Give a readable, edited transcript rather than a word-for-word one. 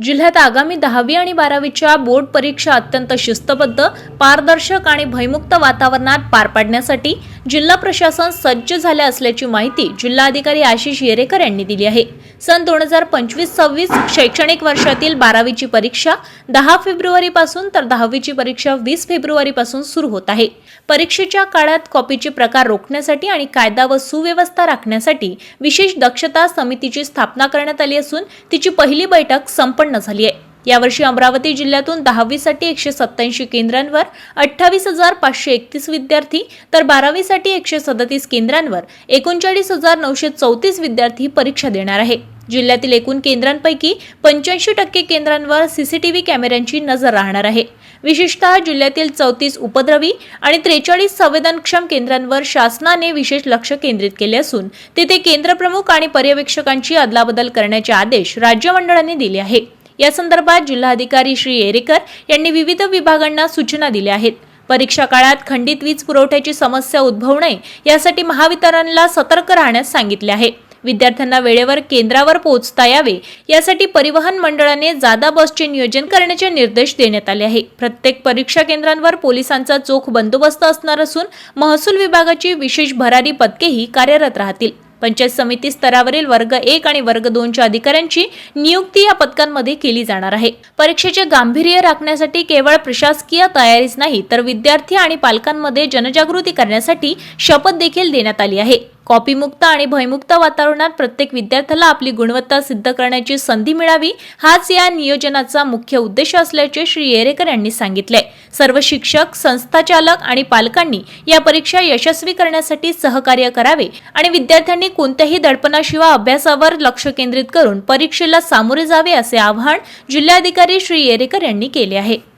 जिल्ह्यात आगामी 10वी आणि 12वीच्या बोर्ड परीक्षा अत्यंत शिस्तबद्ध, पारदर्शक आणि भयमुक्त वातावरणात पार पाडण्यासाठी जिल्हा प्रशासन सज्ज झाले असल्याची माहिती जिल्हाधिकारी आशिष येरेकर यांनी दिली आहे। सन 2025-26 शैक्षणिक वर्षातील 12वीची परीक्षा 10 फेब्रुवारीपासून तर 10वीची परीक्षा 20 फेब्रुवारीपासून सुरू होत आहे। परीक्षेच्या काळात कॉपीचे प्रकार रोखण्यासाठी आणि कायदा व सुव्यवस्था राखण्यासाठी विशेष दक्षता समितीची स्थापना करण्यात आली असून तिची पहिली बैठक संपन्न झाली आहे। यावर्षी अमरावती जिल्ह्यातून 10वी साठी 187 केंद्रांवर 28,531 विद्यार्थी तर 12वी साठी 137 केंद्रांवर 39,934 विद्यार्थी परीक्षा देणार आहे। जिल्ह्यातील एकूण केंद्रांपैकी 85% केंद्रांवर सीसीटीव्ही कॅमेऱ्यांची नजर राहणार आहे। विशेषतः जिल्ह्यातील 34 उपद्रवी आणि 43 संवेदनक्षम केंद्रांवर शासनाने विशेष लक्ष केंद्रित केले असून तिथे केंद्रप्रमुख आणि पर्यवेक्षकांची अदलाबदल करण्याचे आदेश राज्य मंडळाने दिले आहे। या संदर्भात जिल्हाधिकारी श्री येरेकर यांनी विविध विभागांना सूचना दिल्या आहेत। परीक्षा काळात खंडित वीज पुरवठ्याची समस्या उद्भवू नये यासाठी महावितरणला सतर्क राहण्यास सांगितले आहे। विद्यार्थ्यांना वेळेवर केंद्रावर पोहोचता यावे यासाठी परिवहन मंडळाने जादा बसचे नियोजन करण्याचे निर्देश देण्यात आले आहे। प्रत्येक परीक्षा केंद्रांवर पोलिसांचा चोख बंदोबस्त असणार असून महसूल विभागाची विशेष भरारी पथकेही कार्यरत राहतील। पंचायत समिती स्तरावरील वर्ग 1 आणि वर्ग 2च्या अधिकाऱ्यांची नियुक्ती या पथकांमध्ये केली जाणार आहे। परीक्षेचे गांभीर्य राखण्यासाठी केवळ प्रशासकीय तयारीच नाही तर विद्यार्थी आणि पालकांमध्ये जनजागृती करण्यासाठी शपथ देखील देण्यात आली आहे। कॉपीमुक्त आणि भयमुक्त वातावरणात प्रत्येक विद्यार्थ्याला आपली गुणवत्ता सिद्ध करण्याची संधी मिळावी हाच या नियोजनाचा मुख्य उद्देश असल्याचे श्री येरेकर यांनी सांगितले। सर्व शिक्षक, संस्थाचालक आणि पालकांनी या परीक्षा यशस्वी करण्यासाठी सहकार्य करावे आणि विद्यार्थ्यांनी कोणत्याही दडपणाशिवाय अभ्यासावर लक्ष केंद्रित करून परीक्षेला सामोरे जावे असे आवाहन जिल्हाधिकारी श्री येरेकर यांनी केले आहे।